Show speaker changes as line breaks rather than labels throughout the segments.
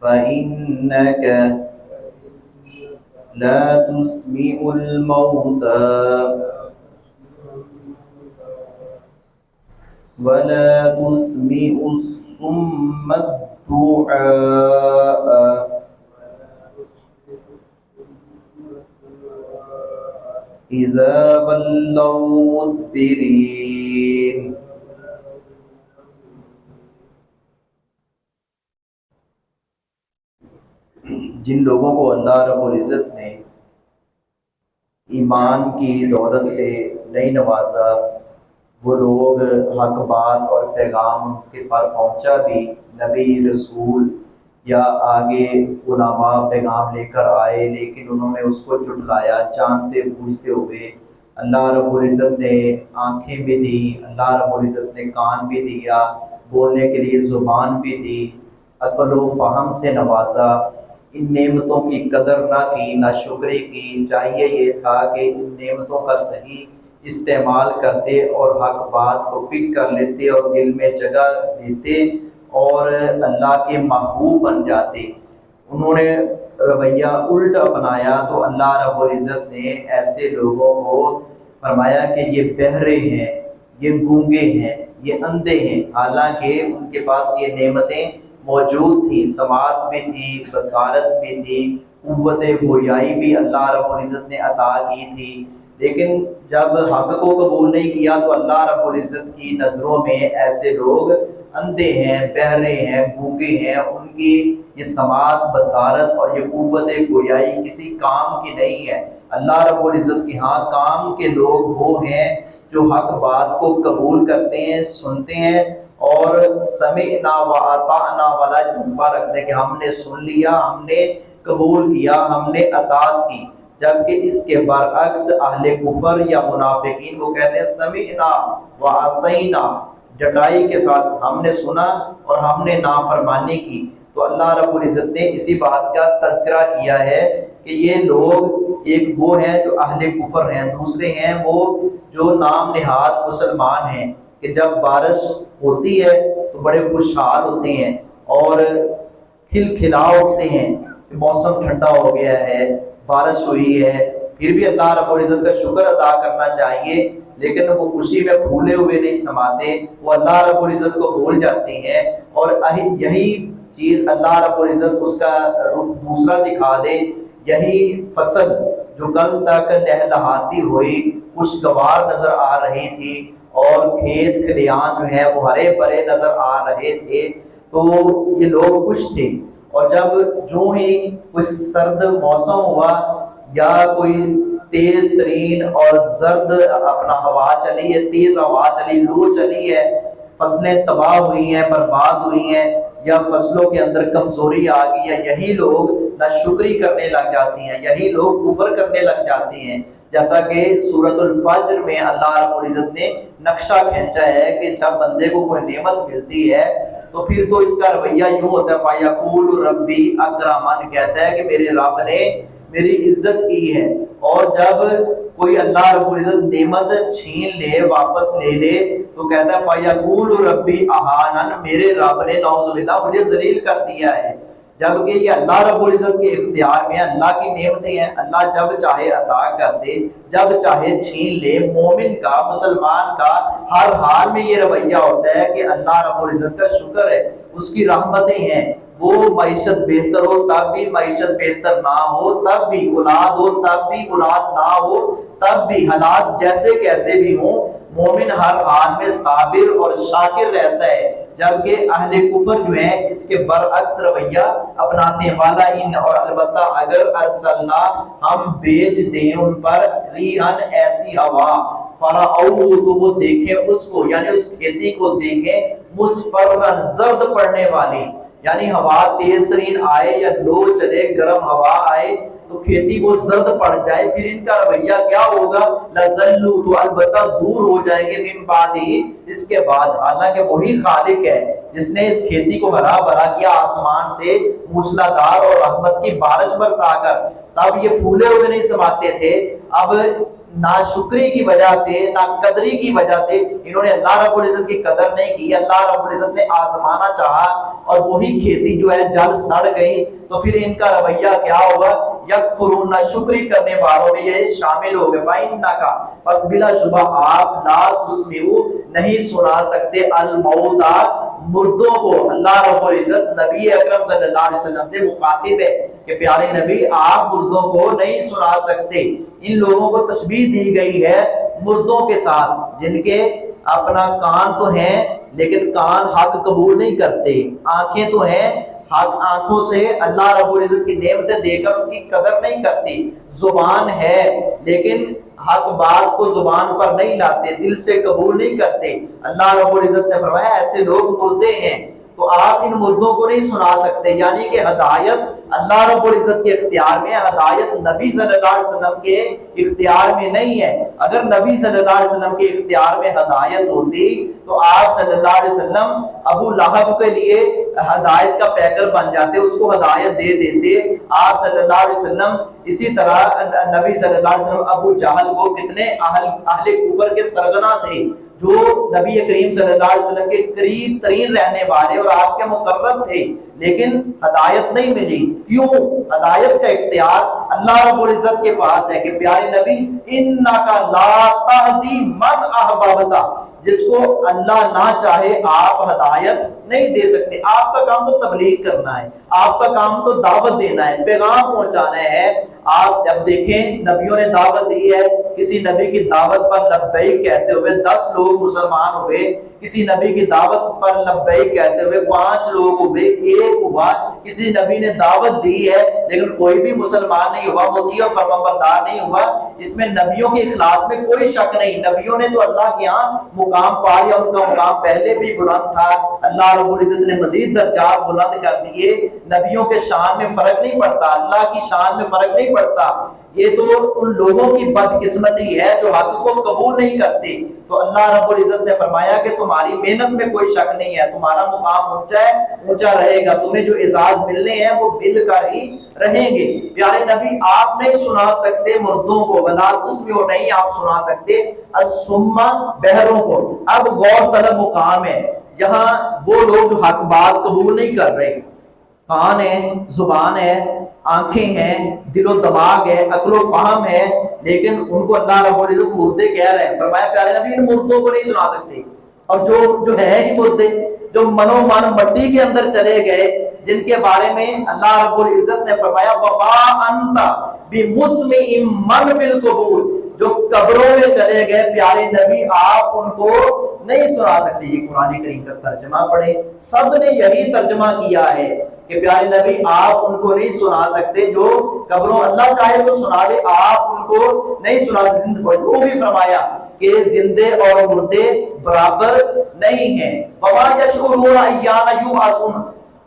فإنك لا تسمع الموتى ولا تسمع الصم الدعاء إذا ولوا مدبرين۔ جن لوگوں کو اللہ رب العزت نے ایمان کی دولت سے نہیں نوازا، وہ لوگ حق بات اور پیغام ان کے پر پہنچا بھی، نبی رسول یا آگے علماء پیغام لے کر آئے، لیکن انہوں نے اس کو جھٹلایا جانتے بوجھتے ہوئے۔ اللہ رب العزت نے آنکھیں بھی دی، اللہ رب العزت نے کان بھی دیا، بولنے کے لیے زبان بھی دی، عقل و فہم سے نوازا، ان نعمتوں کی قدر نہ کی، نہ شکری کی۔ چاہیے یہ تھا کہ ان نعمتوں کا صحیح استعمال کرتے اور حق بات کو پک کر لیتے اور دل میں جگہ دیتے اور اللہ کے محبوب بن جاتے۔ انہوں نے رویہ الٹ اپنایا تو اللہ رب العزت نے ایسے لوگوں کو فرمایا کہ یہ بہرے ہیں، یہ گونگے ہیں، یہ اندھے ہیں، حالانکہ ان کے پاس یہ نعمتیں موجود تھی، سماعت بھی تھی، بصارت بھی تھی، قوت گویائی بھی اللہ رب العزت نے عطا کی تھی، لیکن جب حق کو قبول نہیں کیا تو اللہ رب العزت کی نظروں میں ایسے لوگ اندھے ہیں، بہرے ہیں، گونگے ہیں، ان کی یہ سماعت، بصارت اور یہ قوت گویائی کسی کام کی نہیں ہے۔ اللہ رب العزت کے ہاں کام کے لوگ وہ ہیں جو حق بات کو قبول کرتے ہیں، سنتے ہیں اور سمعنا و اطعنا والا جذبہ رکھتے ہیں کہ ہم نے سن لیا، ہم نے قبول کیا، ہم نے اطاعت کی۔ جبکہ اس کے برعکس اہل کفر یا منافقین وہ کہتے ہیں سمعنا و عصینا، ڈٹائی کے ساتھ ہم نے سنا اور ہم نے نافرمانی کی۔ تو اللہ رب العزت نے اسی بات کا تذکرہ کیا ہے کہ یہ لوگ ایک وہ ہیں جو اہل کفر ہیں، دوسرے ہیں وہ جو نام نہاد مسلمان ہیں کہ جب بارش ہوتی ہے تو بڑے خوشحال ہوتے ہیں اور کھلکھلا اٹھتے ہیں کہ موسم ٹھنڈا ہو گیا ہے، بارش ہوئی ہے۔ پھر بھی اللہ رب العزت کا شکر ادا کرنا چاہیے، لیکن وہ خوشی میں پھولے ہوئے نہیں سماتے، وہ اللہ رب العزت کو بھول جاتے ہیں۔ اور یہی چیز اللہ رب العزت اس کا رخ دوسرا دکھا دے، یہی فصل جو کل تک لہلہاتی ہوئی خوشگوار نظر آ رہی تھی اور کھیت کھلیان جو ہے وہ ہرے بھرے نظر آ رہے تھے، تو یہ لوگ خوش تھے۔ اور جب جو ہی کوئی سرد موسم ہوا یا کوئی تیز ترین اور زرد اپنا ہوا چلی ہے، تیز ہوا چلی، لو چلی ہے، فصلیں تباہ ہوئی ہیں، برباد ہوئی ہیں، یا فصلوں کے اندر کمزوری آ گئی ہے، یہی لوگ ناشکری کرنے لگ جاتی ہیں، یہی لوگ کفر کرنے لگ جاتے ہیں۔ جیسا کہ سورۃ الفجر میں اللہ رب العزت نے نقشہ کھینچا ہے کہ جب بندے کو کوئی نعمت ملتی ہے تو پھر تو اس کا رویہ یوں ہوتا ہے فَيَقُولُ رَبِّي أَكْرَمَنِ، کہتا ہے کہ میرے رب نے میری عزت کی ہے۔ اور جب کوئی اللہ رب العزت نعمت چھین لے، واپس لے لے، تو کہتا ہے فَيَقُولُ رَبِّي أَهَانَنِ، میرے رب نے نعوذ باللہ مجھے ذلیل کر دیا ہے۔ جبکہ یہ اللہ رب العزت کے اختیار میں اللہ کی نعمتیں ہیں، اللہ جب چاہے عطا کر دے، جب چاہے چھین لے۔ مومن کا، مسلمان کا ہر حال میں یہ رویہ ہوتا ہے کہ اللہ رب العزت کا شکر ہے، اس کی رحمتیں ہیں۔ وہ معیشت بہتر ہو تب بھی، معیشت بہتر نہ ہو تب بھی، اولاد ہو تب بھی، اولاد نہ ہو تب بھی، حالات جیسے کیسے بھی ہوں، مومن ہر حال میں صابر اور شاکر رہتا ہے۔ جبکہ اہل کفر جو ہیں اس کے برعکس رویہ اپناتے ہیں، والا ان، اور البتہ اگر ارسلنا، ہم بھیج دیں ان پر، ریحان ایسی ہوا، فرعون، تو وہ دیکھیں اس کو، یعنی اس کھیتی کو دیکھیں، مصفرن، زرد پڑنے والی، یعنی ہوا تیز ترین آئے یا لو چلے، گرم ہوا آئے تو کھیتی کو زرد پڑ جائے، پھر ان کا رویہ کیا ہوگا؟ لَذَلُّوا، تو البتہ دور ہو جائیں گے، من بعدہ، اس کے بعد۔ حالانکہ وہی خالق ہے جس نے اس کھیتی کو ہرا بھرا کیا آسمان سے موسلادھار اور رحمت کی بارش برسا کر، تب یہ پھولے ہوئے نہیں سماتے تھے، اب नाशुक्री की वजह से, नाकदरी की वजह से इन्होंने अल्लाह रब्बुल इज्जत की कदर नहीं की, अल्लाह रब्बुल इज्जत ने आजमाना चाहा और वही खेती जो है जल सड़ गई, तो फिर इनका रवैया क्या होगा? यकफुरून, नाशुक्री करने वालों में ये शामिल हो गए। फाइन्ना का, बस बिला शुबा आप ला तुस्मिउ, नहीं सुना सकते, अल मौता, मुर्दों को। अल्लाह रब्बुल इज्जत नबी अकरम सल्लल्लाहु अलैहि वसल्लम से मुखातिब है कि प्यारे नबी आप मुर्दों को नहीं सुना सकते। इन लोगों को तशबीह दी गई है मुर्दों के साथ, जिनके अपना कान तो हैं लेकिन कान हक कबूल नहीं करते, आंखें तो हैं, हक आंखों से अल्लाह रब्बुल इज्जत की नेमतें देकर उनकी कदर नहीं करती, जुबान है लेकिन हक बात को जुबान पर नहीं लाते, दिल से कबूल नहीं करते। अल्लाह रब्बुल इज्जत ने फरमाया ऐसे लोग मुर्दे हैं, तो आप इन मुर्दों को नहीं सुना सकते। यानी कि हदायत अल्लाह रब्बुल इज्जत के इख्तियार में, हदायत नबी सल्लल्लाहु अलैहि वसल्लम के इख्तियार में नहीं है। अगर नबी सल्लल्लाहु अलैहि वसल्लम के इख्तियार में हदायत होती तो आप सल्लल्लाहु अलैहि वसल्लम अबू लहब के लिए हदायत का पैकर बन जाते, उसको हदायत दे देते। आप सल्लल्लाहु अलैहि वसल्लम इसी तरह नबी सल्लल्लाहु अलैहि वसल्लम अबू जहल को, कितने अहले कुफर के सरगना थे, जो नबी करीम सल्लल्लाहु अलैहि वसल्लम के करीब तरीन रहने वाले और आपके मुकर्रब थे, लेकिन हदायत नहीं मिली। क्यों? हदायत का इख्तियार अल्लाह रब्बुल इज्जत के पास है कि प्यारे नबी इन्नका ला तहदी मन अहबबता, जिसको अल्लाह ना चाहे आप हदायत नहीं दे सकते। आपका काम तो तबलीग करना है, आपका काम तो दावत देना है, पैगाम पहुंचाना है। आप जब देखें नबियों ने दावत दी है, किसी नबी की दावत पर लब्बैक कहते हुए 10 लोग मुसलमान हुए, किसी नबी की दावत पर लब्बैक कहते हुए 5 लोग हुए, 1 हुआ। किसी नबी ने दावत दी है लेकिन कोई भी मुसलमान नहीं हुआ, मुती और फरमाबरदार नहीं हुआ। इसमें नबियों के इखलास में कोई शक नहीं, नबियों ने तो अल्लाह के यहाँ मुकाम पा लिया, उनका मुकाम पहले भी बुलंद था, अल्लाह रब्बुल इज्जत ने मजीद दर्जात बुलंद कर दिए। नबियों के शान में फर्क नहीं पड़ता, अल्लाह की शान में फर्क नहीं पड़ता। ये तो उन लोगों की बदकिस्मती है जो हक को कबूल नहीं करते। तो अल्लाह रब्बुल इज्जत ने फरमाया कि तुम्हारी मेहनत में कोई शक नहीं है, तुम्हारा मुकाम ऊंचा है, ऊंचा रहेगा, तुम्हें जो एजाज मिलने हैं वो मिलकर ही रहेंगे। प्यारे नबी आप नहीं सुना सकते मुर्दों को, वला तुस्मिउ, नहीं आप सुना सकते असुम्मा, बहरों को। अब गौर तलब मुकाम है, यहाँ वो लोग जो हक बात कबूल नहीं कर रहे, कान है, जुबान है, आंखें हैं, दिलो दिमाग है, अक्लो फाहम है, लेकिन उनको अल्लाह रब्बुल इज्जत मुर्दे कह रहे हैं। फरमाया प्यारे नबी इन मुर्दों को नहीं सुना सकते। और जो है ही मुर्दे, जो मनोमन मट्टी के अंदर चले गए, जिनके बारे में अल्लाह रब्बुल इज्जत ने फरमाया वमा अंता बिमुस्मिइन मन फिल कुबूर, जो कब्रों में चले गए, प्यारे नबी आप उनको नहीं सुना सकते। ये कुरान करीम का तर्जमा पढ़े, सब ने यही तर्जमा किया है कि प्यारे नबी आप उनको नहीं सुना सकते जो कब्रों, अल्लाह चाहे तो सुना दे, आप उनको नहीं सुना सकते। वो भी फरमाया कि जिंदे और मुर्दे बराबर नहीं हैं। वमा यशउरूना अय्याना युबअसून,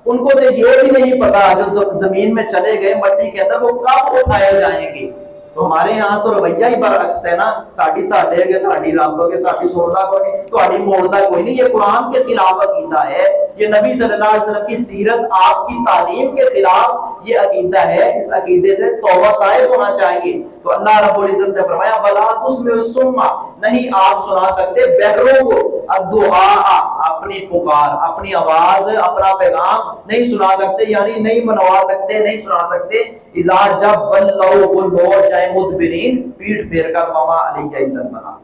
उनको तो ये भी नहीं पता जो जमीन में चले गए मट्टी के अंदर वो कब उठाए जाएंगे। तो हमारे यहाँ तो रवैया ही बरअक्स है ना, साड़ी ताड़े के ताड़ी रब के साड़ी सोड़दा कोई नहीं, तुम्हारी मोड़दा कोई नहीं। ये कुरान के खिलाफ अकीदा है, ये नबी सल्लल्लाहु अलैहि वसल्लम की सीरत, आपकी तालीम के खिलाफ ये अकीदा है। इस अकीदे से तौबा ताइब होना चाहिए। तो अल्लाह रब्बुल इज्जत ने फरमाया वला तुस्मिउ सुम्मा, नहीं आप सुना सकते बहरों को, अद्दुआ, अपनी पुकार, अपनी आवाज, अपना पैगाम नहीं सुना सकते, यानी नहीं मनवा सकते, नहीं सुना सकते। इज़ा जब बल्लौ, वो लौट जाए मुदबिरीन, पीठ फेर कर, वमा अलैहि इल्लल बलाग।